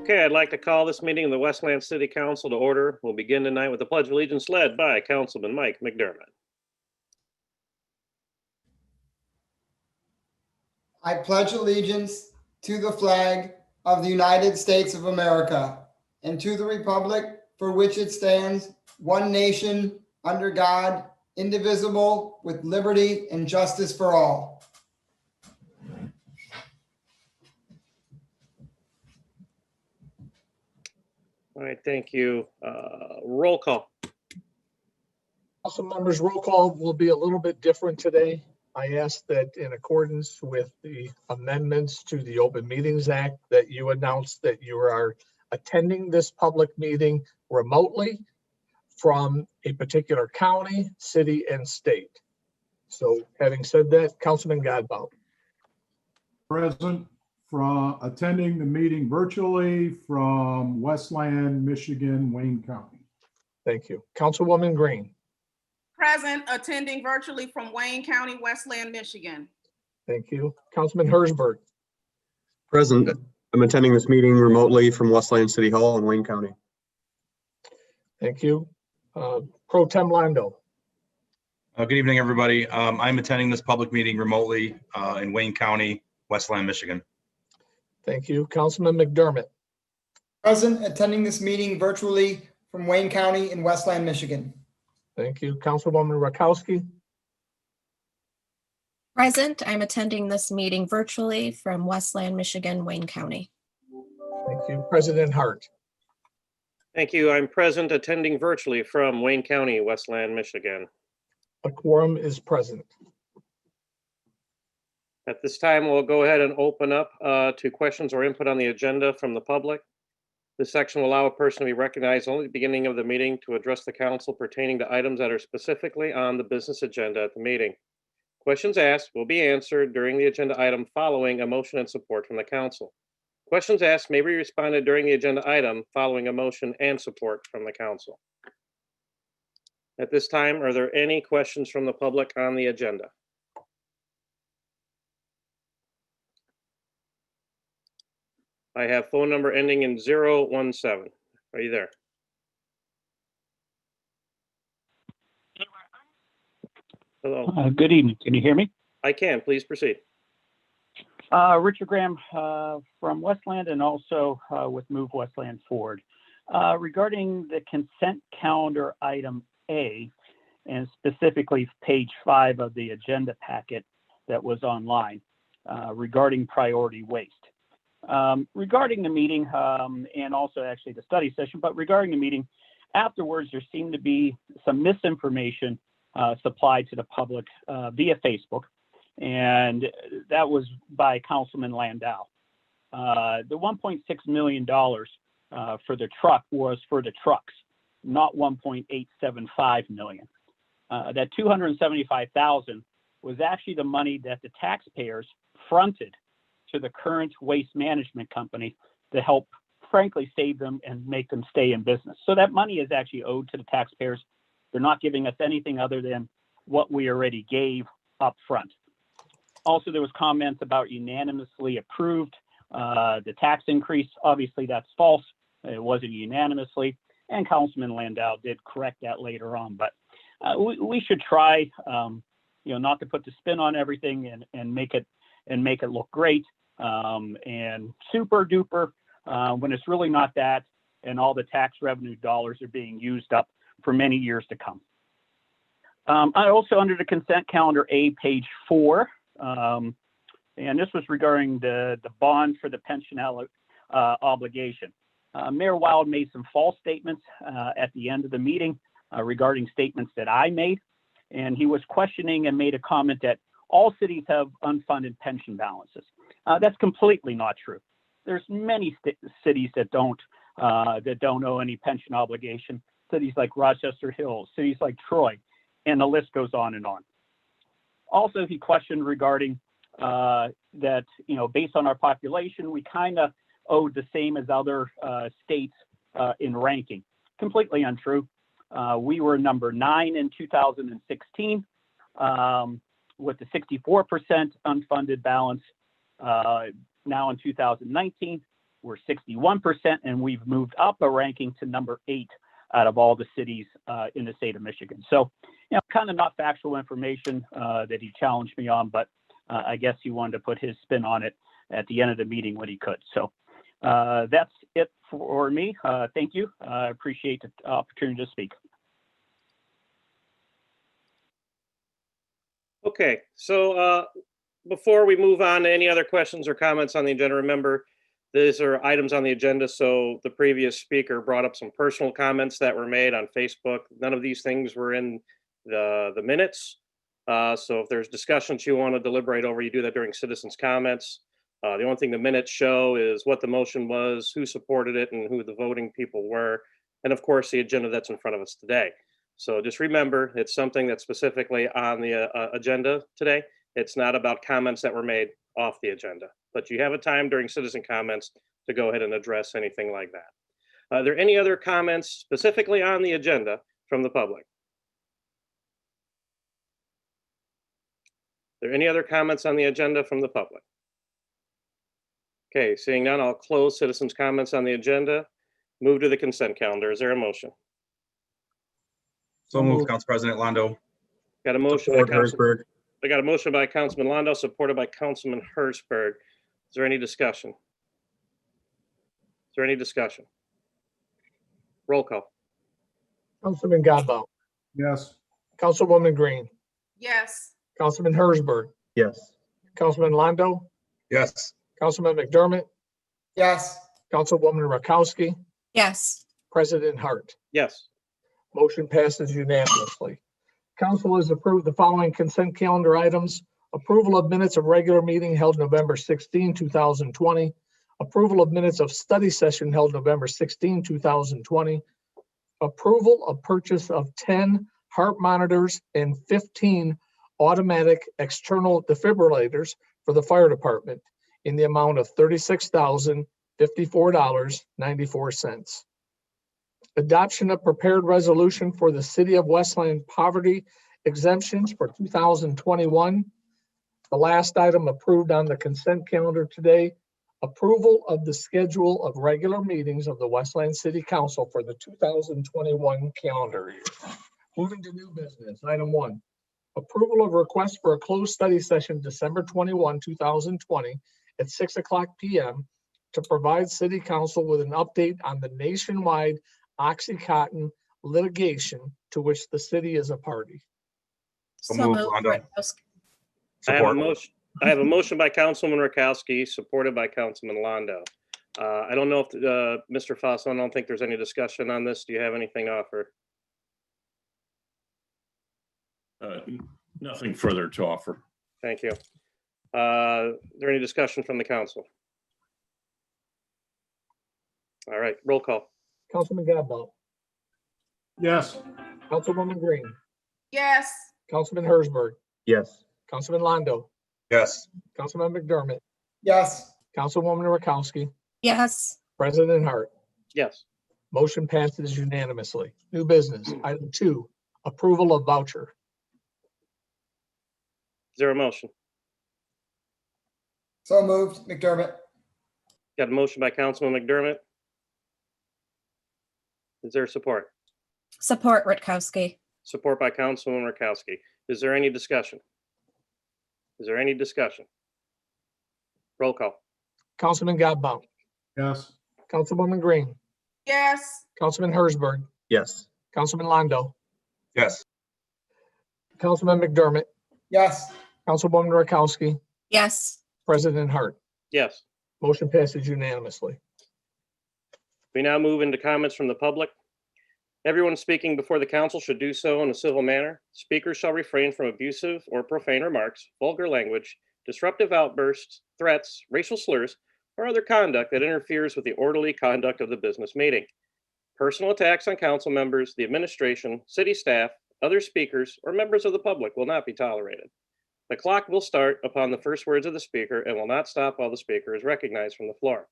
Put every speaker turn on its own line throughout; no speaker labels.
Okay, I'd like to call this meeting of the Westland City Council to order. We'll begin tonight with the Pledge of Allegiance led by Councilman Mike McDermott.
I pledge allegiance to the flag of the United States of America and to the republic for which it stands, one nation, under God, indivisible, with liberty and justice for all.
All right, thank you. Roll call.
Council members, roll call will be a little bit different today. I ask that in accordance with the amendments to the Open Meetings Act that you announce that you are attending this public meeting remotely from a particular county, city, and state. So having said that, Councilman Godbout.
Present, from attending the meeting virtually from Westland, Michigan, Wayne County.
Thank you. Councilwoman Green.
Present, attending virtually from Wayne County, Westland, Michigan.
Thank you. Councilman Hersberg.
Present, I'm attending this meeting remotely from Westland City Hall in Wayne County.
Thank you. Pro Tem Londo.
Good evening, everybody. I'm attending this public meeting remotely in Wayne County, Westland, Michigan.
Thank you. Councilman McDermott.
Present, attending this meeting virtually from Wayne County in Westland, Michigan.
Thank you. Councilwoman Rakowski.
Present, I'm attending this meeting virtually from Westland, Michigan, Wayne County.
Thank you. President Hart.
Thank you. I'm present, attending virtually from Wayne County, Westland, Michigan.
A quorum is present.
At this time, we'll go ahead and open up to questions or input on the agenda from the public. This section will allow a person to be recognized only at the beginning of the meeting to address the council pertaining to items that are specifically on the business agenda at the meeting. Questions asked will be answered during the agenda item following a motion and support from the council. Questions asked may be responded during the agenda item following a motion and support from the council. At this time, are there any questions from the public on the agenda? I have phone number ending in 017. Are you there? Hello.
Good evening. Can you hear me?
I can. Please proceed.
Richard Graham from Westland and also with Move Westland Forward. Regarding the consent calendar item A, and specifically page 5 of the agenda packet that was online regarding priority waste. Regarding the meeting and also actually the study session, but regarding the meeting, afterwards there seemed to be some misinformation supplied to the public via Facebook, and that was by Councilman Landau. The $1.6 million for the truck was for the trucks, not $1.875 million. That $275,000 was actually the money that the taxpayers fronted to the current waste management company to help, frankly, save them and make them stay in business. So that money is actually owed to the taxpayers. They're not giving us anything other than what we already gave up front. Also, there was comments about unanimously approved the tax increase. Obviously, that's false. It wasn't unanimously, and Councilman Landau did correct that later on. But we should try, not to put the spin on everything and make it look great and super duper when it's really not that, and all the tax revenue dollars are being used up for many years to come. I also, under the consent calendar A, page 4, and this was regarding the bond for the pension obligation. Mayor Wild made some false statements at the end of the meeting regarding statements that I made, and he was questioning and made a comment that all cities have unfunded pension balances. That's completely not true. There's many cities that don't owe any pension obligation. Cities like Rochester Hills, cities like Troy, and the list goes on and on. Also, he questioned regarding that, based on our population, we kind of owed the same as other states in ranking. Completely untrue. We were number 9 in 2016. With the 64% unfunded balance. Now in 2019, we're 61%, and we've moved up a ranking to number 8 out of all the cities in the state of Michigan. So, kind of not factual information that he challenged me on, but I guess he wanted to put his spin on it at the end of the meeting when he could. So that's it for me. Thank you. I appreciate the opportunity to speak.
Okay, so before we move on to any other questions or comments on the agenda, remember, these are items on the agenda. So the previous speaker brought up some personal comments that were made on Facebook. None of these things were in the minutes. So if there's discussions you want to deliberate over, you do that during citizens' comments. The only thing the minutes show is what the motion was, who supported it, and who the voting people were. And of course, the agenda that's in front of us today. So just remember, it's something that's specifically on the agenda today. It's not about comments that were made off the agenda, but you have a time during citizen comments to go ahead and address anything like that. Are there any other comments specifically on the agenda from the public? Are there any other comments on the agenda from the public? Okay, seeing none, I'll close citizens' comments on the agenda. Move to the consent calendar. Is there a motion?
So moved, Council President Londo.
Got a motion by
Support
Council.
Hertzberg.
I got a motion by Councilman Londo, supported by Councilman Hertzberg. Is there any discussion? Is there any discussion? Roll call.
Councilman Godbout,
Yes.
Councilwoman Green,
Yes.
Councilman Hersberg,
Yes.
Councilman Londo,
Yes.
Councilman McDermott,
yes,
Councilwoman Rakowski,
Yes.
President Hart.
Yes.
Motion passes unanimously. Council has approved the following consent calendar items: approval of minutes of regular meeting held November 16, 2020, approval of minutes of study session held November 16, 2020, approval of purchase of 10 heart monitors and 15 automatic external defibrillators for the fire department in the amount of $36,054.94. Adoption of prepared resolution for the City of Westland poverty exemptions for 2021. The last item approved on the consent calendar today, approval of the schedule of regular meetings of the Westland City Council for the 2021 calendar year. Moving to new business, item 1, approval of request for a closed study session December 21, 2020 at 6:00 p.m. to provide City Council with an update on the nationwide OxyContin litigation to which the city is a party.
So
So
moved,
moved,
Londo.
Rutkowski.
I have a
Support.
motion. I have a motion by Councilman Rakowski, supported by Councilman Londo. I don't know if, Mr. Fossil, I don't think there's any discussion on this. Do you have anything to offer?
Nothing further to offer.
Thank you. Is there any discussion from the council? All right, roll call.
Councilman Godbout,
Yes.
Councilwoman Green,
Yes.
Councilman Hersberg,
Yes.
Councilman Londo,
Yes.
Councilman McDermott,
yes,
Councilwoman Rakowski,
Yes.
President Hart.
Yes.
Motion passes unanimously. New business, item 2, approval of voucher.
Is there a motion?
so moved, McDermott,
Got a motion by Councilman McDermott. Is there support?
Support Rutkowski.
Support by Councilwoman Rakowski. Is there any discussion? Is there any discussion? Roll call.
Councilman Godbout,
Yes.
Councilwoman Green,
Yes.
Councilman Hersberg,
Yes.
Councilman Londo,
Yes.
Councilman McDermott,
yes,
Councilwoman Rakowski,
Yes.
President Hart.
Yes.
Motion passes unanimously.
We now move into comments from the public. Everyone speaking before the council should do so in a civil manner. Speakers shall refrain from abusive or profane remarks, vulgar language, disruptive outbursts, threats, racial slurs, or other conduct that interferes with the orderly conduct of the business meeting. Personal attacks on council members, the administration, city staff, other speakers, or members of the public will not be tolerated. The clock will start upon the first words of the speaker and will not stop while the speaker is recognized from the floor.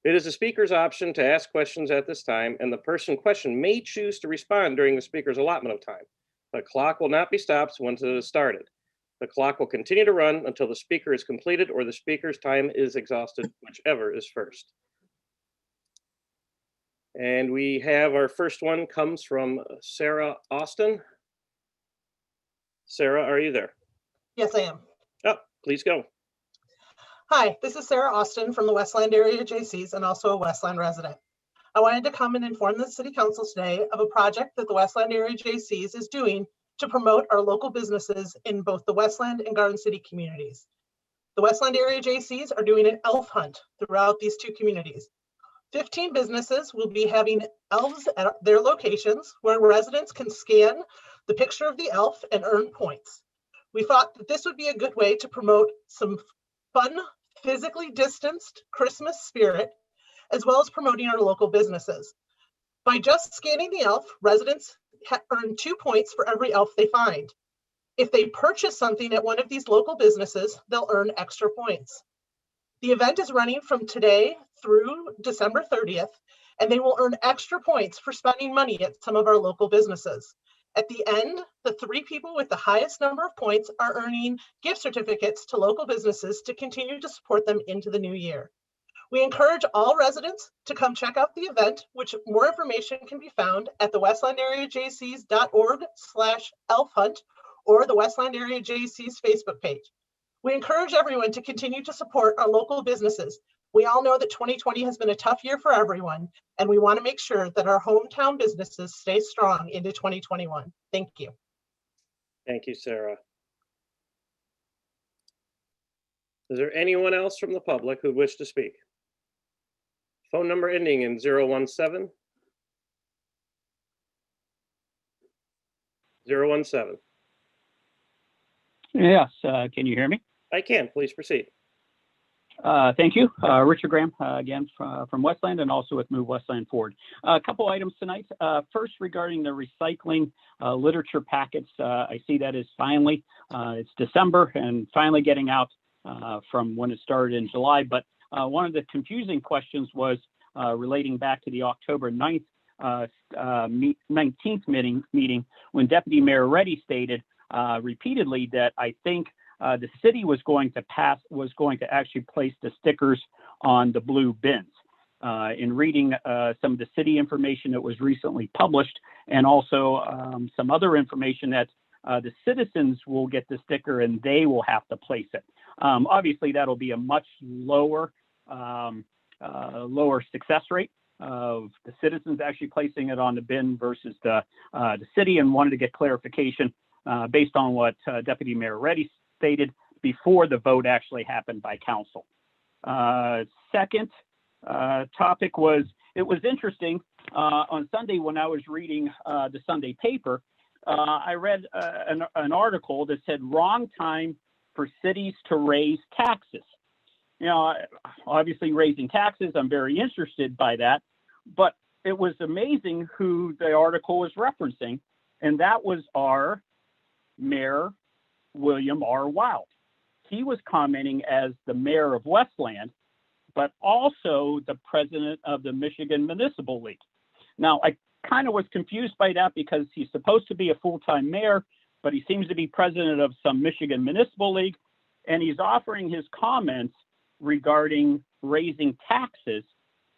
It is the speaker's option to ask questions at this time, and the person questioned may choose to respond during the speaker's allotment of time. The clock will not be stopped once it is started. The clock will continue to run until the speaker is completed or the speaker's time is exhausted, whichever is first. And we have our first one comes from Sarah Austin. Sarah, are you there?
Yes, I am.
Oh, please go.
Hi, this is Sarah Austin from the Westland area JCs and also a Westland resident. I wanted to come and inform the City Council today of a project that the Westland area JCs is doing to promote our local businesses in both the Westland and Garden City communities. The Westland area JCs are doing an elf hunt throughout these two communities. 15 businesses will be having elves at their locations where residents can scan the picture of the elf and earn points. We thought that this would be a good way to promote some fun, physically distanced Christmas spirit, as well as promoting our local businesses. By just scanning the elf, residents earn 2 points for every elf they find. If they purchase something at one of these local businesses, they'll earn extra points. The event is running from today through December 30th, and they will earn extra points for spending money at some of our local businesses. At the end, the 3 people with the highest number of points are earning gift certificates to local businesses to continue to support them into the new year. We encourage all residents to come check out the event, which more information can be found at the westlandareajcs.org/elf hunt or the Westland Area JC's Facebook page. We encourage everyone to continue to support our local businesses. We all know that 2020 has been a tough year for everyone, and we want to make sure that our hometown businesses stay strong into 2021. Thank you.
Thank you, Sarah. Is there anyone else from the public who wish to speak? Phone number ending in 017. 017.
Yes, can you hear me?
I can, please proceed.
Thank you. Richard Graham, again, from Westland and also with Move Westland Forward. A couple items tonight. First, regarding the recycling literature packets, I see that is finally, it's December and finally getting out from when it started in July. But one of the confusing questions was relating back to the October 9th, 19th meeting when Deputy Mayor Reddy stated repeatedly that I think the city was going to actually place the stickers on the blue bins. In reading some of the city information that was recently published, and also some other information that the citizens will get the sticker and they will have to place it. Obviously, that'll be a much lower success rate of the citizens actually placing it on the bin versus the city, and wanted to get clarification based on what Deputy Mayor Reddy stated before the vote actually happened by council. Second topic was, it was interesting on Sunday when I was reading the Sunday paper, I read an article that said wrong time for cities to raise taxes. You know, obviously raising taxes, I'm very interested by that, but it was amazing who the article was referencing, and that was our Mayor William R. Wild. He was commenting as the mayor of Westland, but also the president of the Michigan Municipal League. Now, I kind of was confused by that because he's supposed to be a full-time mayor, but he seems to be president of some Michigan Municipal League, and he's offering his comments regarding raising taxes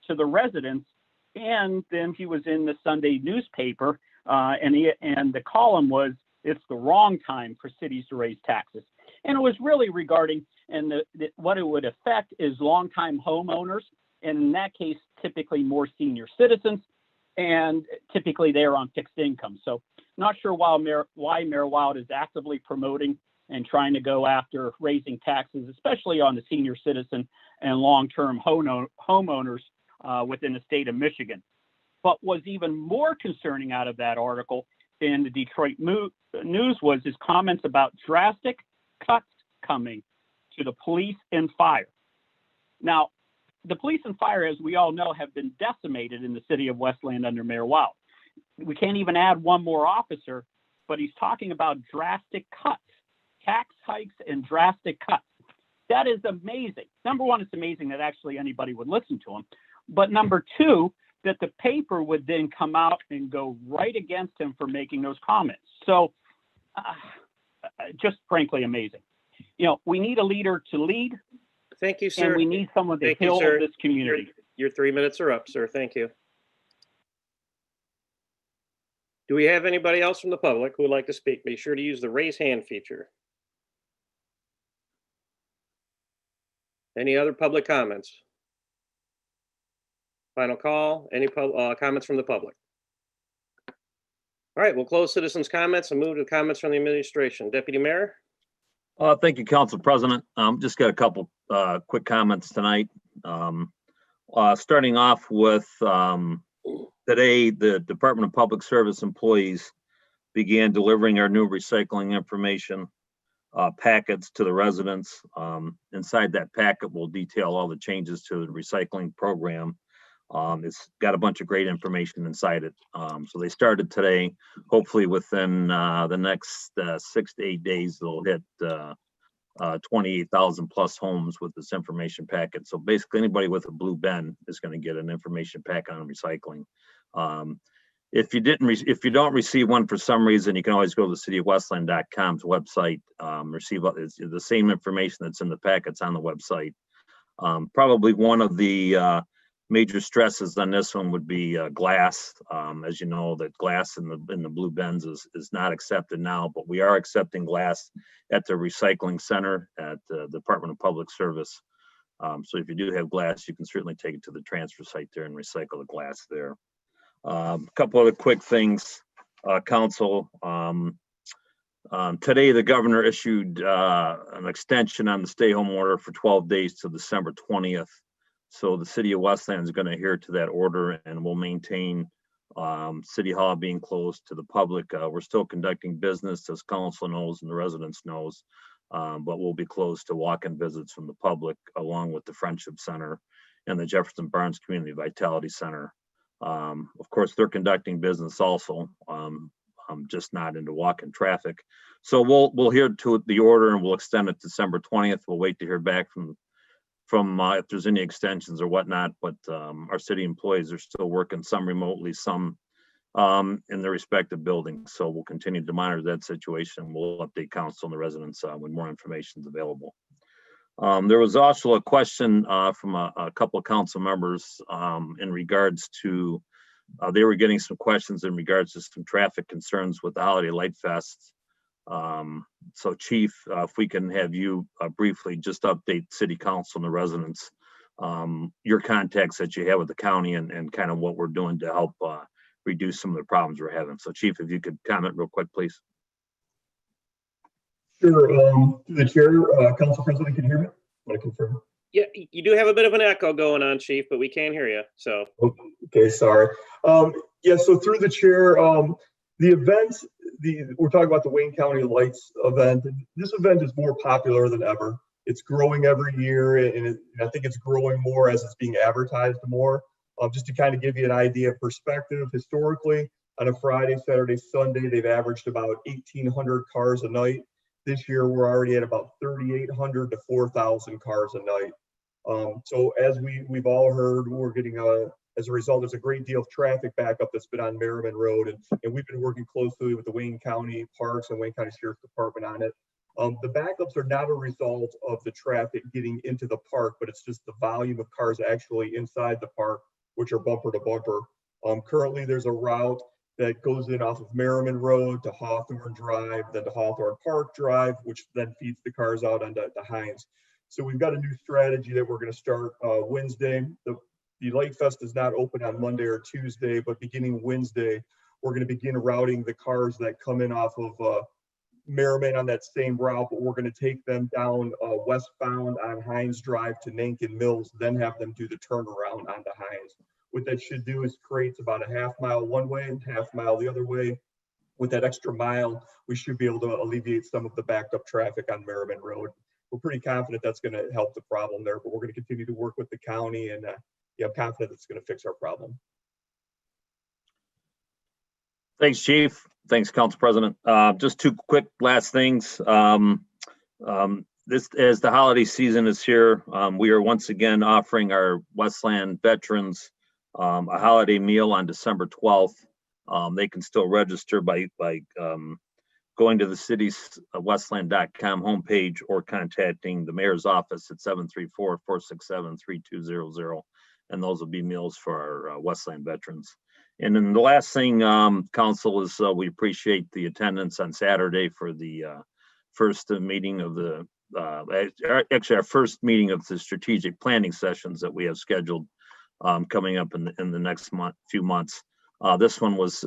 to the residents. And then he was in the Sunday newspaper, and the column was, "It's the wrong time for cities to raise taxes." And it was really regarding, and what it would affect is longtime homeowners, and in that case, typically more senior citizens, and typically they're on fixed income. So not sure why Mayor Wild is actively promoting and trying to go after raising taxes, especially on the senior citizen and long-term homeowners within the state of Michigan. But was even more concerning out of that article in the Detroit News was his comments about drastic cuts coming to the police and fire. Now, the police and fire, as we all know, have been decimated in the city of Westland under Mayor Wild. We can't even add one more officer, but he's talking about drastic cuts, tax hikes and drastic cuts. That is amazing. Number one, it's amazing that actually anybody would listen to him. But number two, that the paper would then come out and go right against him for making those comments. So just frankly amazing. You know, we need a leader to lead.
Thank you, sir.
And we need someone to
Thank you,
build
sir.
this community.
Your 3 minutes are up, sir. Thank you. Do we have anybody else from the public who would like to speak? Be sure to use the raise hand feature. Any other public comments? Final call, any comments from the public? All right, we'll close citizens' comments and move to comments from the administration. Deputy Mayor?
Thank you, Council President. Just got a couple quick comments tonight. Starting off with today, the Department of Public Service employees began delivering our new recycling information packets to the residents. Inside that packet will detail all the changes to the recycling program. It's got a bunch of great information inside it. So they started today. Hopefully within the next 6 to 8 days, they'll hit 28,000 plus homes with this information packet. So basically anybody with a blue bin is going to get an information packet on recycling. If you don't receive one for some reason, you can always go to the cityofwestland.com's website, receive the same information that's in the packets on the website. Probably one of the major stresses on this one would be glass. As you know, that glass in the blue bins is not accepted now, but we are accepting glass at the recycling center at the Department of Public Service. So if you do have glass, you can certainly take it to the transfer site there and recycle the glass there. A couple other quick things, Council. Today, the governor issued an extension on the stay-home order for 12 days to December 20th. So the city of Westland is going to adhere to that order and will maintain City Hall being closed to the public. We're still conducting business, as council knows and the residents knows, but we'll be closed to walk-in visits from the public, along with the Friendship Center and the Jefferson Barnes Community Vitality Center. Of course, they're conducting business also, just not into walk-in traffic. So we'll adhere to the order and we'll extend it December 20th. We'll wait to hear back from if there's any extensions or whatnot, but our city employees are still working, some remotely, some in their respective buildings. So we'll continue to monitor that situation. We'll update council and the residents when more information is available. There was also a question from a couple of council members in regards to, they were getting some questions in regards to some traffic concerns with the Holiday Light Fest. So Chief, if we can have you briefly just update City Council and the residents, your contacts that you have with the county and kind of what we're doing to help reduce some of the problems we're having. So Chief, if you could comment real quick, please.
Sure. To the chair, Council President, can you hear me? Want to confirm?
Yeah, you do have a bit of an echo going on, Chief, but we can't hear you. So.
Okay, sorry. Yeah, so through the chair, the event, we're talking about the Wayne County Lights event. This event is more popular than ever. It's growing every year, and I think it's growing more as it's being advertised more. Just to kind of give you an idea of perspective, historically, on a Friday, Saturday, Sunday, they've averaged about 1,800 cars a night. This year, we're already at about 3,800 to 4,000 cars a night. So as we've all heard, we're getting as a result, there's a great deal of traffic backup that's been on Merriman Road, and we've been working closely with the Wayne County Parks and Wayne County Sheriff's Department on it. The backups are not a result of the traffic getting into the park, but it's just the volume of cars actually inside the park, which are bumper to bumper. Currently, there's a route that goes in off of Merriman Road to Hawthorne Drive, then to Hawthorne Park Drive, which then feeds the cars out onto Hines. So we've got a new strategy that we're going to start Wednesday. The Light Fest is not open on Monday or Tuesday, but beginning Wednesday, we're going to begin routing the cars that come in off of Merriman on that same route, but we're going to take them down westbound on Hines Drive to Nankin Mills, then have them do the turnaround onto Hines. What that should do is creates about a half mile one way and half mile the other way. With that extra mile, we should be able to alleviate some of the backed up traffic on Merriman Road. We're pretty confident that's going to help the problem there, but we're going to continue to work with the county, and I'm confident it's going to fix our problem.
Thanks, Chief. Thanks, Council President. Just two quick last things. This, as the holiday season is here, we are once again offering our Westland veterans a holiday meal on December 12th. They can still register by going to the city's westland.com homepage or contacting the mayor's office at 734-467-3200. And those will be meals for our Westland veterans. And then the last thing, council, is we appreciate the attendance on Saturday for the first meeting of the, actually our first meeting of the strategic planning sessions that we have scheduled coming up in the next few months. This one was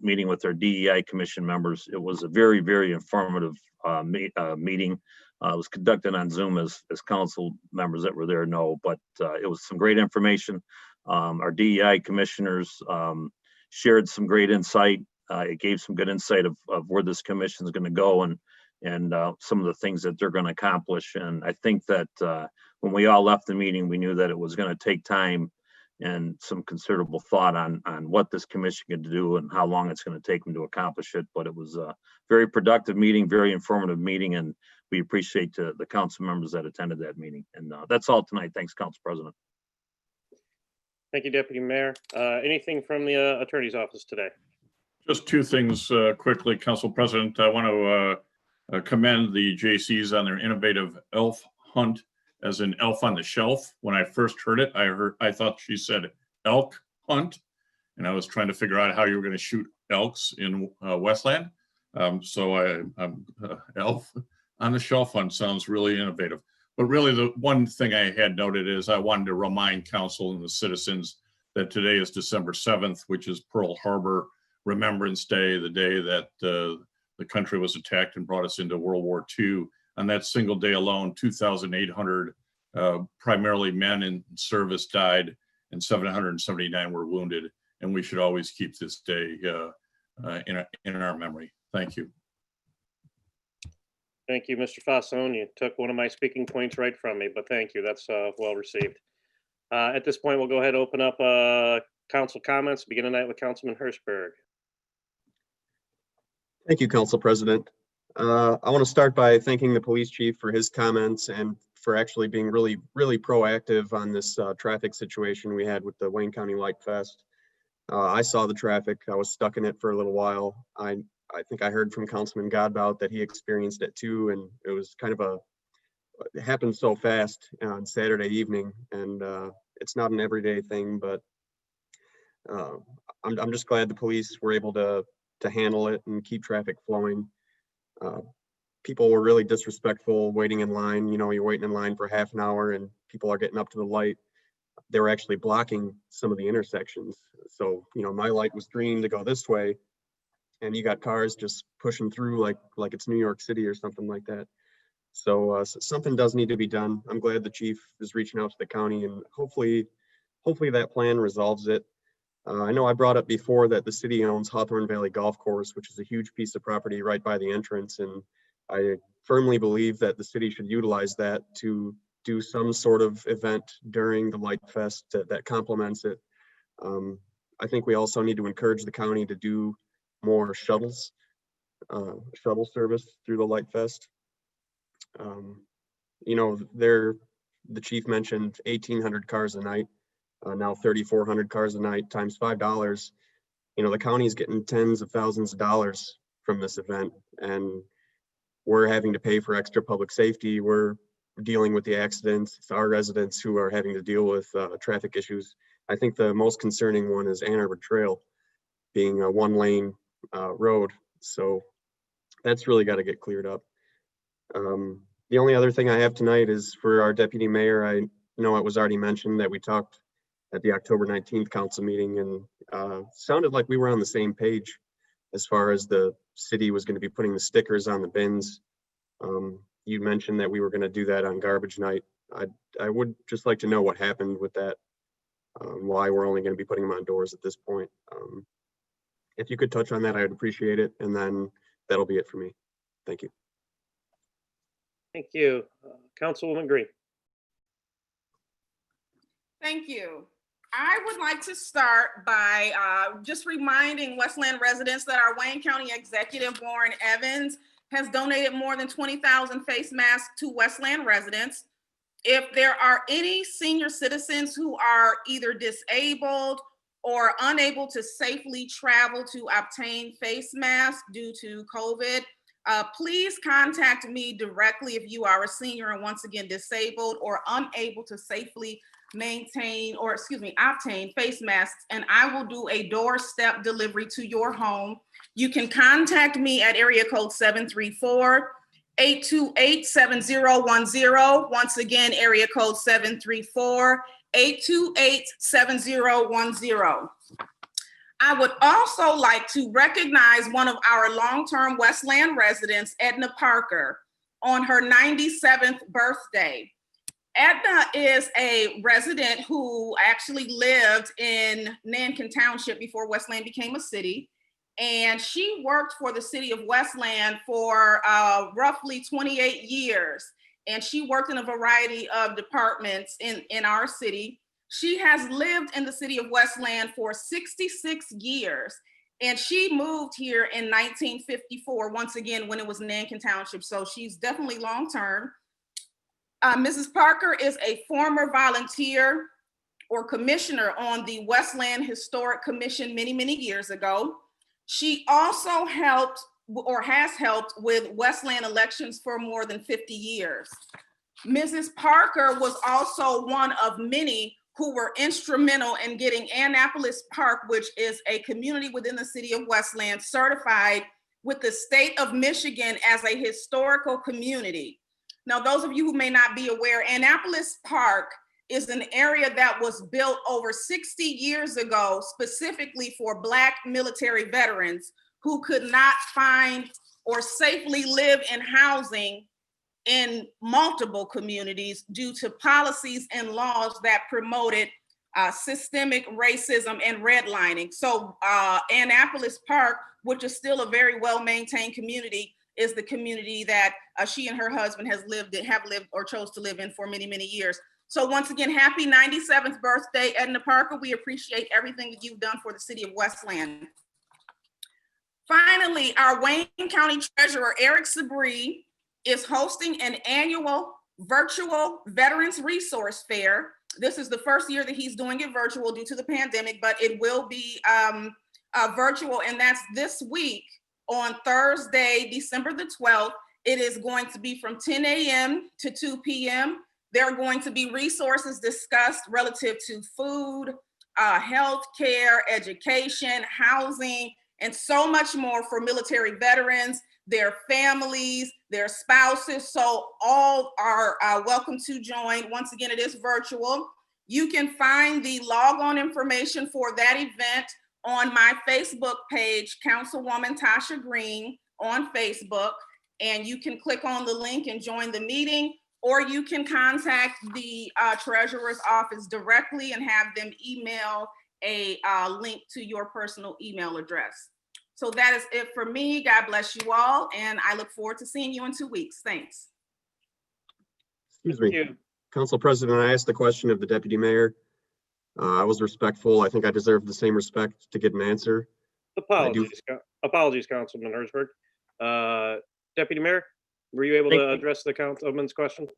meeting with our DEI commission members. It was a very, very informative meeting. It was conducted on Zoom, as council members that were there know, but it was some great information. Our DEI commissioners shared some great insight. It gave some good insight of where this commission is going to go and some of the things that they're going to accomplish. And I think that when we all left the meeting, we knew that it was going to take time and some considerable thought on what this commission can do and how long it's going to take them to accomplish it. But it was a very productive meeting, very informative meeting, and we appreciate the council members that attended that meeting. And that's all tonight. Thanks, Council President.
Thank you, Deputy Mayor. Anything from the Attorney's Office today?
Just two things quickly, Council President. I want to commend the JCs on their innovative elf hunt, as in elf on the shelf. When I first heard it, I thought she said elk hunt, and I was trying to figure out how you were going to shoot elks in Westland. So elf on the shelf hunt sounds really innovative. But really, the one thing I had noted is I wanted to remind council and the citizens that today is December 7th, which is Pearl Harbor Remembrance Day, the day that the country was attacked and brought us into World War II. On that single day alone, 2,800 primarily men in service died and 779 were wounded. And we should always keep this day in our memory. Thank you.
Thank you, Mr. Fasson. You took one of my speaking points right from me, but thank you. That's well received. At this point, we'll go ahead and open up council comments. Begin tonight with Councilman Hirschberg.
Thank you, Council President. I want to start by thanking the police chief for his comments and for actually being really, really proactive on this traffic situation we had with the Wayne County Light Fest. I saw the traffic. I was stuck in it for a little while. I think I heard from Councilman Godbout that he experienced it too, and it was kind of it happened so fast on Saturday evening, and it's not an everyday thing, but I'm just glad the police were able to handle it and keep traffic flowing. People were really disrespectful waiting in line. You know, you're waiting in line for half an hour and people are getting up to the light. They were actually blocking some of the intersections. So, you know, my light was green to go this way, and you got cars just pushing through like it's New York City or something like that. So something does need to be done. I'm glad the chief is reaching out to the county, and hopefully that plan resolves it. I know I brought up before that the city owns Hawthorne Valley Golf Course, which is a huge piece of property right by the entrance. And I firmly believe that the city should utilize that to do some sort of event during the Light Fest that complements it. I think we also need to encourage the county to do more shuttle service through the Light Fest. You know, the chief mentioned 1,800 cars a night. Now 3,400 cars a night times $5. You know, the county is getting tens of thousands of dollars from this event, and we're having to pay for extra public safety. We're dealing with the accidents. It's our residents who are having to deal with traffic issues. I think the most concerning one is Ann Arbor Trail being a one-lane road. So that's really got to get cleared up. The only other thing I have tonight is for our deputy mayor. I know it was already mentioned that we talked at the October 19th council meeting, and sounded like we were on the same page as far as the city was going to be putting the stickers on the bins. You mentioned that we were going to do that on garbage night. I would just like to know what happened with that, why we're only going to be putting them on doors at this point. If you could touch on that, I'd appreciate it. And then that'll be it for me. Thank you.
Thank you. Councilwoman Green.
Thank you. I would like to start by just reminding Westland residents that our Wayne County Executive, Warren Evans, has donated more than 20,000 face masks to Westland residents. If there are any senior citizens who are either disabled or unable to safely travel to obtain face masks due to COVID, please contact me directly if you are a senior and once again disabled or unable to safely obtain face masks, and I will do a doorstep delivery to your home. You can contact me at area code 734-828-7010. Once again, area code 734-828-7010. I would also like to recognize one of our long-term Westland residents, Edna Parker, on her 97th birthday. Edna is a resident who actually lived in Nankin Township before Westland became a city. And she worked for the city of Westland for roughly 28 years. And she worked in a variety of departments in our city. She has lived in the city of Westland for 66 years. And she moved here in 1954, once again, when it was Nankin Township. So she's definitely long-term. Mrs. Parker is a former volunteer or commissioner on the Westland Historic Commission many, many years ago. She also helped or has helped with Westland elections for more than 50 years. Mrs. Parker was also one of many who were instrumental in getting Annapolis Park, which is a community within the city of Westland, certified with the state of Michigan as a historical community. Now, those of you who may not be aware, Annapolis Park is an area that was built over 60 years ago, specifically for Black military veterans who could not find or safely live in housing in multiple communities due to policies and laws that promoted systemic racism and redlining. So Annapolis Park, which is still a very well-maintained community, is the community that she and her husband have lived or chose to live in for many, many years. So once again, happy 97th birthday, Edna Parker. We appreciate everything that you've done for the city of Westland. Finally, our Wayne County Treasurer, Eric Sabree, is hosting an annual virtual Veterans Resource Fair. This is the first year that he's doing it virtual due to the pandemic, but it will be virtual, and that's this week on Thursday, December the 12th. It is going to be from 10 a.m. to 2 p.m. There are going to be resources discussed relative to food, health care, education, housing, and so much more for military veterans, their families, their spouses. So all are welcome to join. Once again, it is virtual. You can find the log-on information for that event on my Facebook page, Councilwoman Tasha Green on Facebook, and you can click on the link and join the meeting, or you can contact the treasurer's office directly and have them email a link to your personal email address. So that is it for me. God bless you all, and I look forward to seeing you in 2 weeks. Thanks.
Excuse me, Council President, I asked the question of the deputy mayor. I was respectful. I think I deserve the same respect to get an answer.
Apologies, Councilman Herzberg. Deputy Mayor, were you able to address the councilman's question?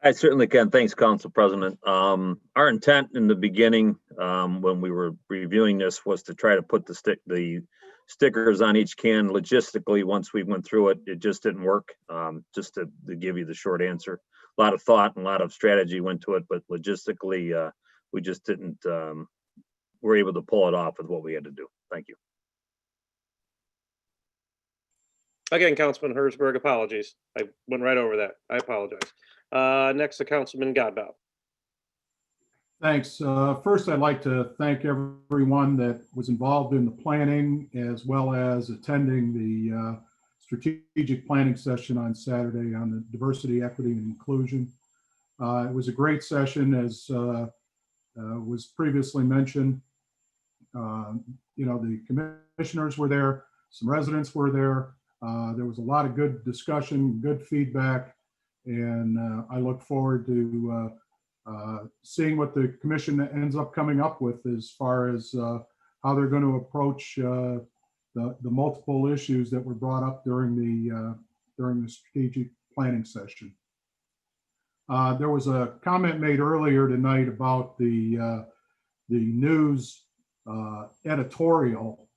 I certainly can. Thanks, Council President. Our intent in the beginning, when we were reviewing this, was to try to put the stickers on each can. Logistically, once we went through it, it just didn't work. Just to give you the short answer, a lot of thought and a lot of strategy went to it, but logistically, we just didn't, we're able to pull it off with what we had to do. Thank you.
Again, Councilman Herzberg, apologies. I went right over that. I apologize. Next to Councilman Godbout.
Thanks. First, I'd like to thank everyone that was involved in the planning as well as attending the strategic planning session on Saturday on the diversity, equity, and inclusion. It was a great session, as was previously mentioned. The commissioners were there, some residents were there. There was a lot of good discussion, good feedback, and I look forward to seeing what the commission ends up coming up with as far as how they're going to approach the multiple issues that were brought up during the strategic planning session. There was a comment made earlier tonight about the news editorial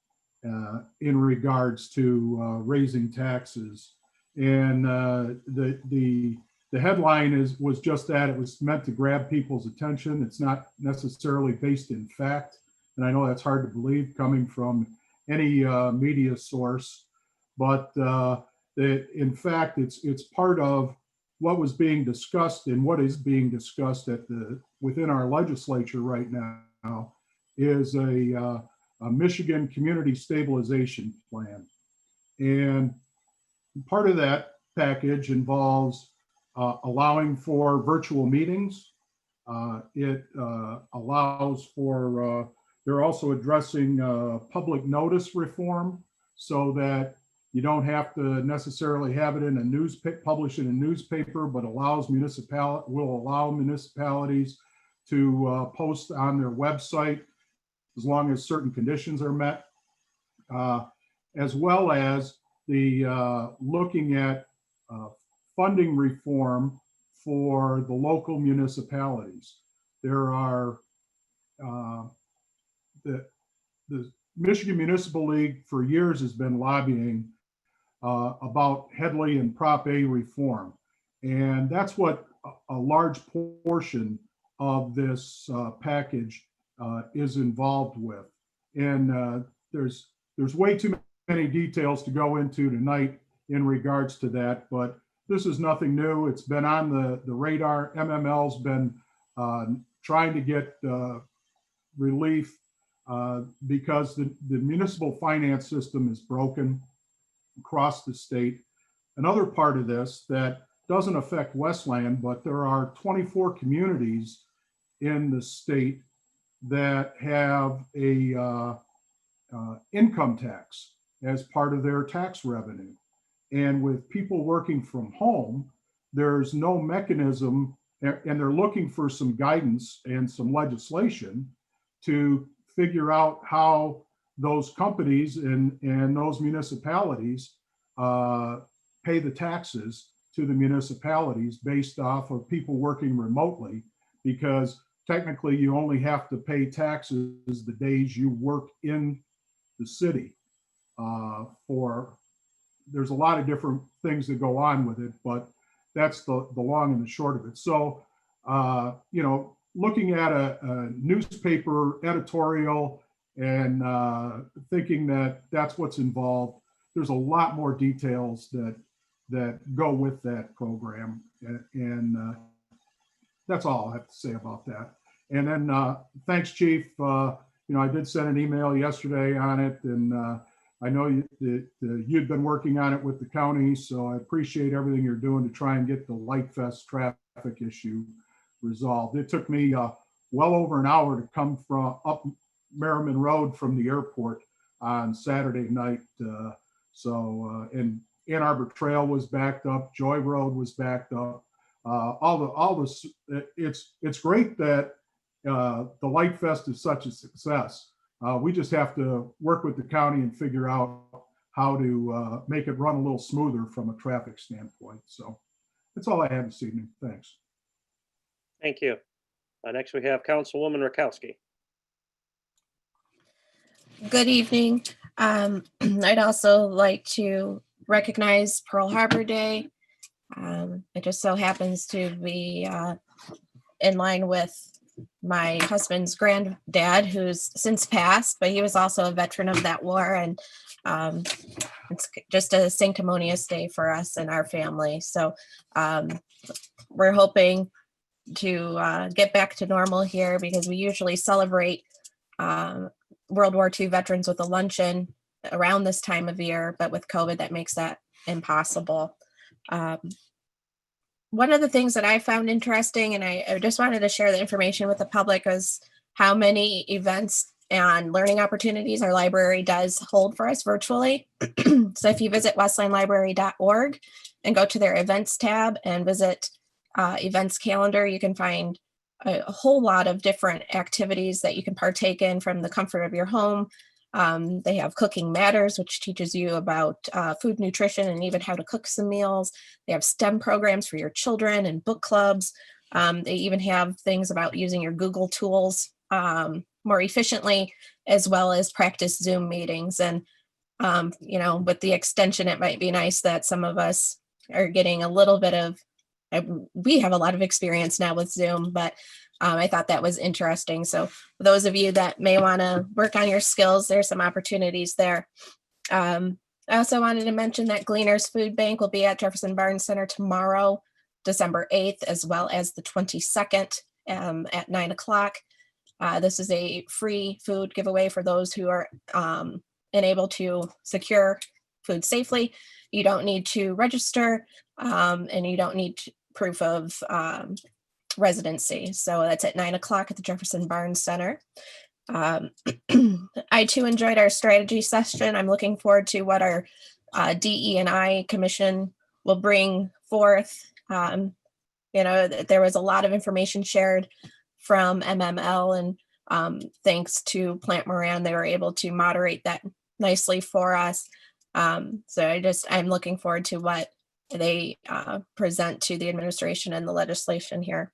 in regards to raising taxes, and the the headline was just that. It was meant to grab people's attention. It's not necessarily based in fact. And I know that's hard to believe coming from any media source, but in fact, it's part of what was being discussed and what is being discussed within our legislature right now is a Michigan Community Stabilization Plan. And part of that package involves allowing for virtual meetings. It allows for, they're also addressing public notice reform so that you don't have to necessarily have it in a newspaper, publish in a newspaper, but will allow municipalities to post on their website as long as certain conditions are met, as well as the looking at funding reform for the local municipalities. There are the Michigan Municipal League for years has been lobbying about Headley and Prop A reform. And that's what a large portion of this package is involved with. And there's way too many details to go into tonight in regards to that, but this is nothing new. It's been on the radar. MML's been trying to get relief because the municipal finance system is broken across the state. Another part of this that doesn't affect Westland, but there are 24 communities in the state that have a income tax as part of their tax revenue. And with people working from home, there's no mechanism, and they're looking for some guidance and some legislation to figure out how those companies and those municipalities pay the taxes to the municipalities based off of people working remotely, because technically you only have to pay taxes the days you work in the city. There's a lot of different things that go on with it, but that's the long and the short of it. So, looking at a newspaper editorial and thinking that that's what's involved, there's a lot more details that go with that program. And that's all I have to say about that. And then thanks, Chief. I did send an email yesterday on it, and I know you'd been working on it with the county, so I appreciate everything you're doing to try and get the Light Fest traffic issue resolved. It took me well over an hour to come from up Merriman Road from the airport on Saturday night. And Ann Arbor Trail was backed up, Joy Road was backed up. It's great that the Light Fest is such a success. We just have to work with the county and figure out how to make it run a little smoother from a traffic standpoint. So that's all I have this evening. Thanks.
Thank you. Next, we have Councilwoman Rakowski.
Good evening. I'd also like to recognize Pearl Harbor Day. It just so happens to be in line with my husband's granddad, who's since passed, but he was also a veteran of that war. And it's just a sanctimonious day for us and our family. So we're hoping to get back to normal here, because we usually celebrate World War II veterans with a luncheon around this time of year, but with COVID, that makes that impossible. One of the things that I found interesting, and I just wanted to share the information with the public, is how many events and learning opportunities our library does hold for us virtually. So if you visit westlandlibrary.org and go to their events tab and visit events calendar, you can find a whole lot of different activities that you can partake in from the comfort of your home. They have Cooking Matters, which teaches you about food nutrition and even how to cook some meals. They have STEM programs for your children and book clubs. They even have things about using your Google tools more efficiently, as well as practice Zoom meetings. And, with the extension, it might be nice that some of us are getting a little bit of we have a lot of experience now with Zoom, but I thought that was interesting. So for those of you that may want to work on your skills, there's some opportunities there. I also wanted to mention that Gleaners Food Bank will be at Jefferson Barnes Center tomorrow, December 8th, as well as the 22nd at 9 o'clock. This is a free food giveaway for those who are unable to secure food safely. You don't need to register and you don't need proof of residency. So that's at 9 o'clock at the Jefferson Barnes Center. I too enjoyed our strategy session. I'm looking forward to what our DE&I commission will bring forth. There was a lot of information shared from MML, and thanks to Plant Moran, they were able to moderate that nicely for us. So I'm looking forward to what they present to the administration and the legislation here.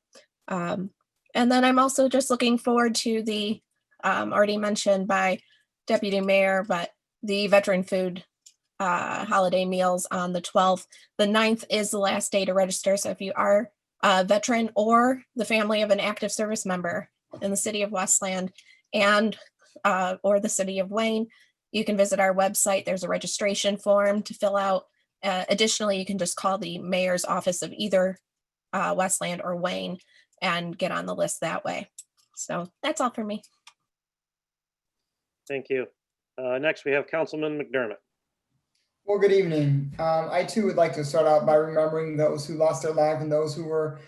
And then I'm also just looking forward to the already mentioned by Deputy Mayor, but the veteran food holiday meals on the 12th. The 9th is the last day to register. So if you are a veteran or the family of an active service member in the city of Westland and or the city of Wayne, you can visit our website. There's a registration form to fill out. Additionally, you can just call the mayor's office of either Westland or Wayne and get on the list that way. So that's all for me.
Thank you. Next, we have Councilman McDermott.
Well, good evening. I too would like to start out by remembering those who lost their lives and those who were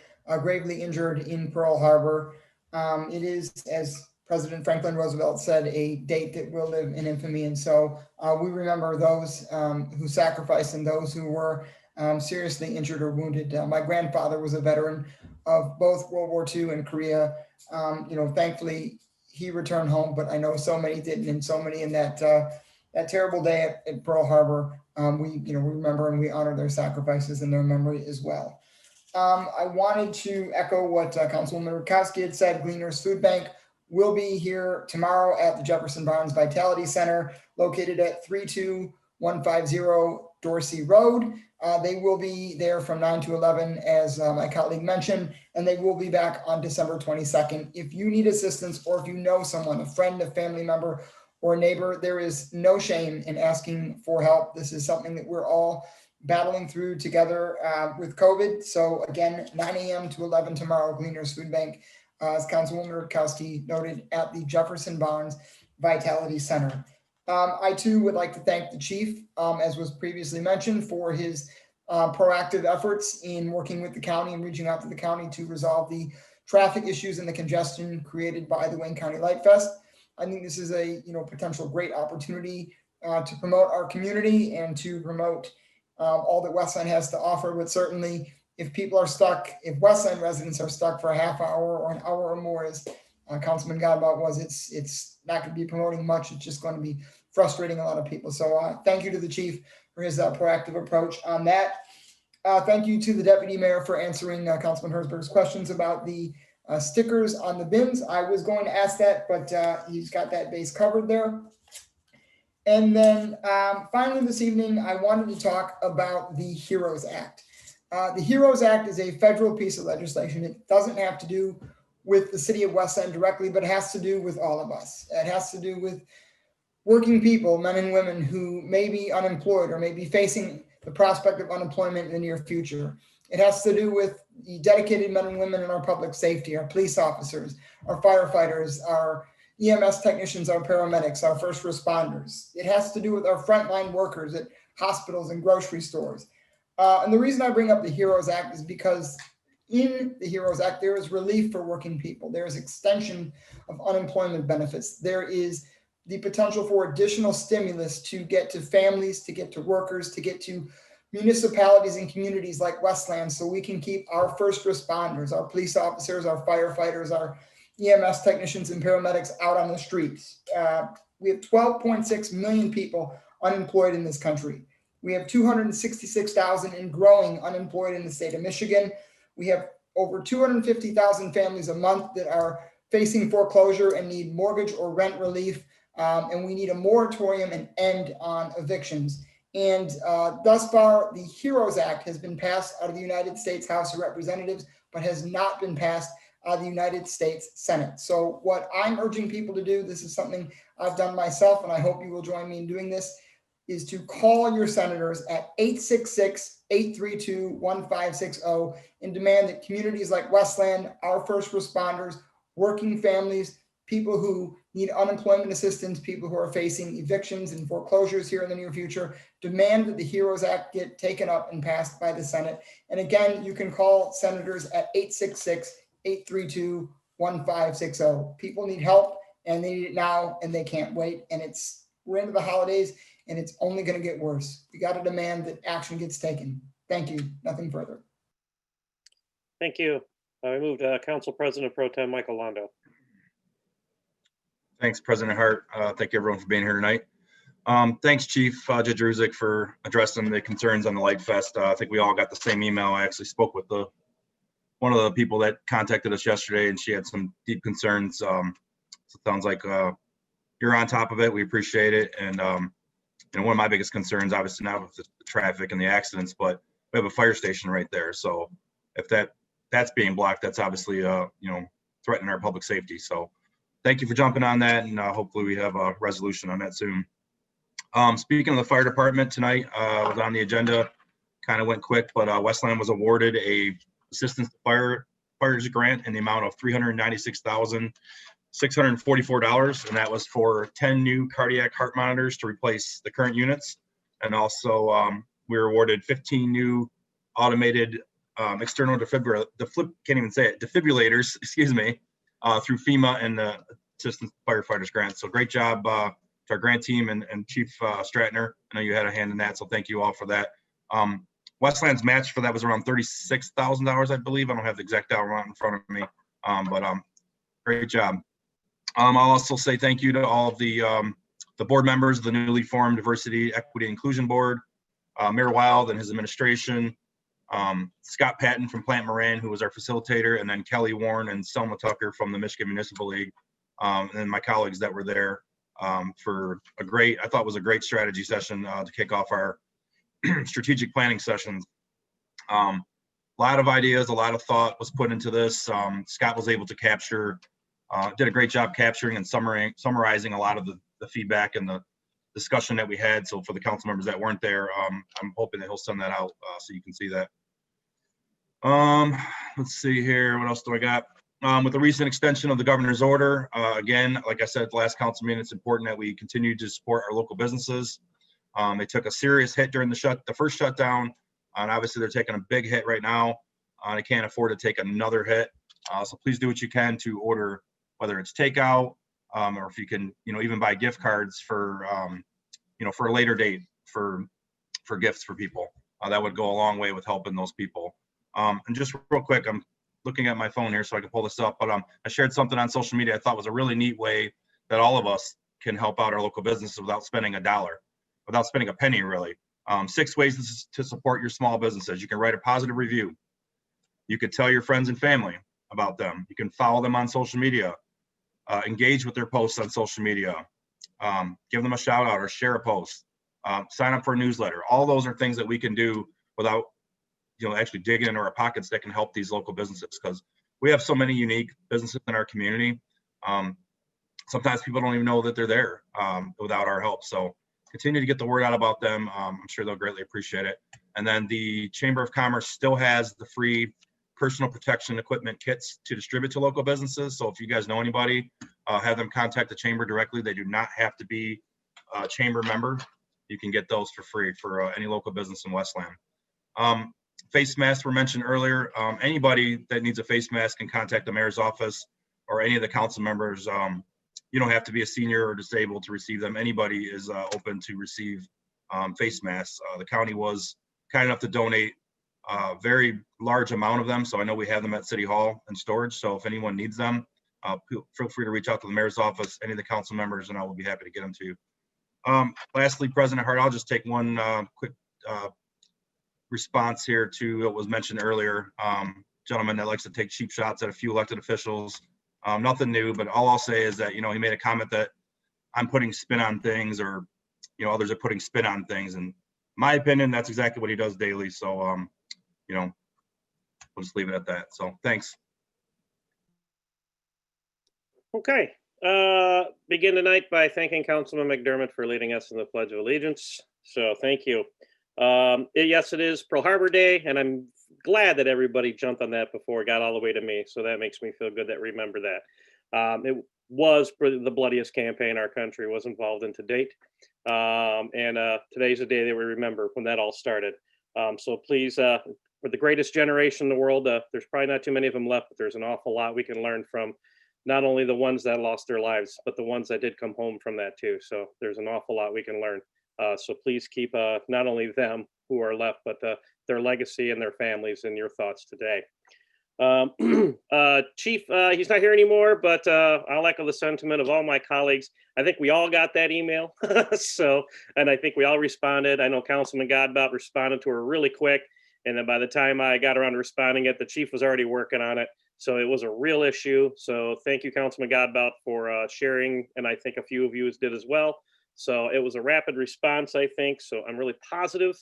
gravely injured in Pearl Harbor. It is, as President Franklin Roosevelt said, a date that will live in infamy. And so we remember those who sacrificed and those who were seriously injured or wounded. My grandfather was a veteran of both World War II and Korea. Thankfully, he returned home, but I know so many didn't, and so many in that terrible day at Pearl Harbor. We remember and we honor their sacrifices and their memory as well. I wanted to echo what Councilwoman Rutkowski had said. Gleaners Food Bank will be here tomorrow at the Jefferson Barnes Vitality Center, located at 32150 Dorsey Road. They will be there from 9 to 11, as my colleague mentioned, and they will be back on December 22nd. If you need assistance, or if you know someone, a friend, a family member, or a neighbor, there is no shame in asking for help. This is something that we're all battling through together with COVID. So again, 9 a.m. to 11 tomorrow, Gleaners Food Bank, as Councilwoman Rutkowski noted, at the Jefferson Barnes Vitality Center. I too would like to thank the chief, as was previously mentioned, for his proactive efforts in working with the county and reaching out to the county to resolve the traffic issues and the congestion created by the Wayne County Light Fest. I think this is a potential great opportunity to promote our community and to promote all that Westland has to offer. But certainly, if people are stuck, if Westland residents are stuck for a half hour or an hour or more, as Councilman Godbout was, it's not going to be promoting much. It's just going to be frustrating a lot of people. So thank you to the chief for his proactive approach on that. Thank you to the deputy mayor for answering Councilman Herzberg's questions about the stickers on the bins. I was going to ask that, but he's got that base covered there. And then finally this evening, I wanted to talk about the HEROES Act. The HEROES Act is a federal piece of legislation. It doesn't have to do with the city of Westland directly, but it has to do with all of us. It has to do with working people, men and women who may be unemployed or may be facing the prospect of unemployment in the near future. It has to do with the dedicated men and women in our public safety, our police officers, our firefighters, our EMS technicians, our paramedics, our first responders. It has to do with our frontline workers at hospitals and grocery stores. And the reason I bring up the HEROES Act is because in the HEROES Act, there is relief for working people. There is extension of unemployment benefits. There is the potential for additional stimulus to get to families, to get to workers, to get to municipalities and communities like Westland, so we can keep our first responders, our police officers, our firefighters, our EMS technicians and paramedics out on the streets. We have 12.6 million people unemployed in this country. We have 266,000 and growing unemployed in the state of Michigan. We have over 250,000 families a month that are facing foreclosure and need mortgage or rent relief. And we need a moratorium and end on evictions. And thus far, the HEROES Act has been passed out of the United States House of Representatives, but has not been passed out of the United States Senate. So what I'm urging people to do, this is something I've done myself, and I hope you will join me in doing this, is to call your senators at 866-832-1560 and demand that communities like Westland, our first responders, working families, people who need unemployment assistance, people who are facing evictions and foreclosures here in the near future, demand that the HEROES Act get taken up and passed by the Senate. And again, you can call senators at 866-832-1560. People need help and they need it now and they can't wait. And we're into the holidays and it's only going to get worse. We got to demand that action gets taken. Thank you. Nothing further.
Thank you. I move to Council President Pro Tem Michael Londo.
Thanks, President Hart. Thank you everyone for being here tonight. Thanks, Chief Judge Ruzek, for addressing the concerns on the Light Fest. I think we all got the same email. I actually spoke with one of the people that contacted us yesterday, and she had some deep concerns. So it sounds like you're on top of it. We appreciate it. And one of my biggest concerns, obviously not with the traffic and the accidents, but we have a fire station right there. So if that's being blocked, that's obviously threatening our public safety. So thank you for jumping on that, and hopefully we have a resolution on that soon. Speaking of the fire department tonight, was on the agenda, kind of went quick, but Westland was awarded a assistance to fires grant in the amount of $396,644, and that was for 10 new cardiac heart monitors to replace the current units. And also we were awarded 15 new automated external defibrillators, excuse me, through FEMA and the Assistance Firefighters Grant. So great job to our grant team and Chief Stratner. I know you had a hand in that, so thank you all for that. Westland's match for that was around $36,000, I believe. I don't have the exact dollar amount in front of me, but great job. I'll also say thank you to all of the board members of the newly formed Diversity, Equity, Inclusion Board, Mayor Wild and his administration, Scott Patton from Plant Moran, who was our facilitator, and then Kelly Warren and Selma Tucker from the Michigan Municipal League, and my colleagues that were there for I thought was a great strategy session to kick off our strategic planning sessions. A lot of ideas, a lot of thought was put into this. Scott was able to did a great job capturing and summarizing a lot of the feedback and the discussion that we had. So for the council members that weren't there, I'm hoping that he'll send that out so you can see that. Let's see here. What else do I got? With the recent extension of the governor's order, again, like I said at the last council meeting, it's important that we continue to support our local businesses. They took a serious hit during the first shutdown, and obviously they're taking a big hit right now. They can't afford to take another hit. So please do what you can to order, whether it's takeout or if you can, even buy gift cards for, for a later date for gifts for people. That would go a long way with helping those people. And just real quick, I'm looking at my phone here so I can pull this up, but I shared something on social media I thought was a really neat way that all of us can help out our local businesses without spending $1, without spending a penny really. 6 ways to support your small businesses. You can write a positive review. You could tell your friends and family about them. You can follow them on social media, engage with their posts on social media, give them a shout out or share a post, sign up for a newsletter. All those are things that we can do without actually digging into our pockets that can help these local businesses, because we have so many unique businesses in our community. Sometimes people don't even know that they're there without our help. So continue to get the word out about them. I'm sure they'll greatly appreciate it. And then the Chamber of Commerce still has the free personal protection equipment kits to distribute to local businesses. So if you guys know anybody, have them contact the chamber directly. They do not have to be a chamber member. You can get those for free for any local business in Westland. Face masks were mentioned earlier. Anybody that needs a face mask can contact the mayor's office or any of the council members. You don't have to be a senior or disabled to receive them. Anybody is open to receive face masks. The county was kind enough to donate a very large amount of them. So I know we have them at City Hall in storage. So if anyone needs them, feel free to reach out to the mayor's office, any of the council members, and I will be happy to get them to you. Lastly, President Hart, I'll just take one quick response here to what was mentioned earlier. Gentleman that likes to take cheap shots at a few elected officials. Nothing new, but all I'll say is that, he made a comment that I'm putting spin on things, or, others are putting spin on things. And my opinion, that's exactly what he does daily. So, we'll just leave it at that. So thanks.
Okay, begin tonight by thanking Councilman McDermott for leading us in the Pledge of Allegiance. So thank you. Yes, it is Pearl Harbor Day, and I'm glad that everybody jumped on that before it got all the way to me. So that makes me feel good that remember that. It was the bloodiest campaign our country was involved in to date. And today's the day that we remember when that all started. So please, we're the greatest generation in the world. There's probably not too many of them left, but there's an awful lot we can learn from not only the ones that lost their lives, but the ones that did come home from that too. So there's an awful lot we can learn. So please keep not only them who are left, but their legacy and their families in your thoughts today. Chief, he's not here anymore, but I'll echo the sentiment of all my colleagues. I think we all got that email. And I think we all responded. I know Councilman Godbout responded to her really quick. And then by the time I got around to responding it, the chief was already working on it. So it was a real issue. So thank you, Councilman Godbout, for sharing. And I think a few of you did as well. So it was a rapid response, I think. So I'm really positive.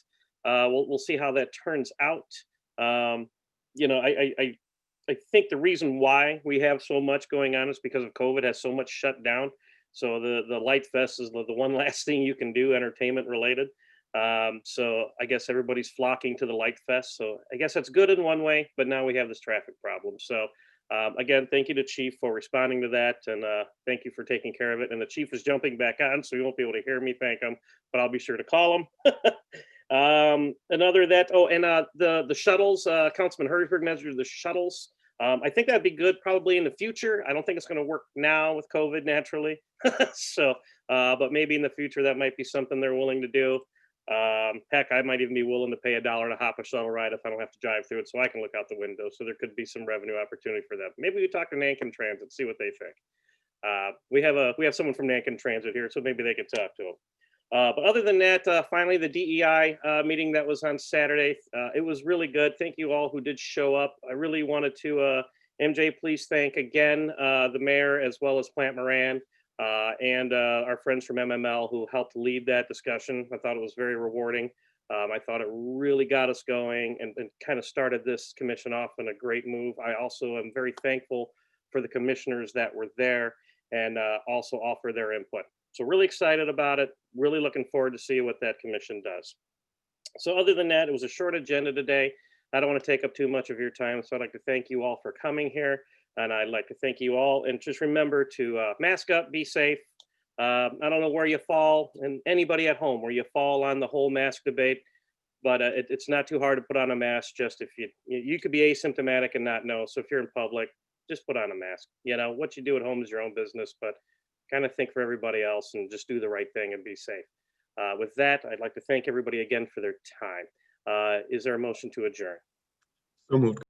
We'll see how that turns out. I think the reason why we have so much going on is because of COVID has so much shut down. So the Light Fest is the one last thing you can do entertainment related. So I guess everybody's flocking to the Light Fest. So I guess that's good in one way, but now we have this traffic problem. So again, thank you to Chief for responding to that. And thank you for taking care of it. And the Chief is jumping back on, so you won't be able to hear me thank him, but I'll be sure to call him. Another that, the shuttles, Councilman Hertzberg mentioned the shuttles. I think that'd be good probably in the future. I don't think it's going to work now with COVID naturally. So, but maybe in the future that might be something they're willing to do. Heck, I might even be willing to pay $1 to hop a shuttle ride if I don't have to drive through it, so I can look out the window. So there could be some revenue opportunity for them. Maybe we talk to Nankin Transit, see what they think. We have someone from Nankin Transit here, so maybe they could talk to them. But other than that, finally the DEI meeting that was on Saturday, it was really good. Thank you all who did show up. I really wanted to, MJ, please thank again the mayor as well as Plant Moran. And our friends from MML who helped lead that discussion. I thought it was very rewarding. I thought it really got us going and kind of started this commission off in a great move. I also am very thankful for the commissioners that were there and also offer their input. So really excited about it. Really looking forward to see what that commission does. So other than that, it was a short agenda today. I don't want to take up too much of your time. So I'd like to thank you all for coming here. And I'd like to thank you all. And just remember to mask up, be safe. I don't know where you fall, and anybody at home, where you fall on the whole mask debate, but it's not too hard to put on a mask. Just if you could be asymptomatic and not know. So if you're in public, just put on a mask. What you do at home is your own business, but kind of think for everybody else and just do the right thing and be safe. With that, I'd like to thank everybody again for their time. Is there a motion to adjourn?
So moved.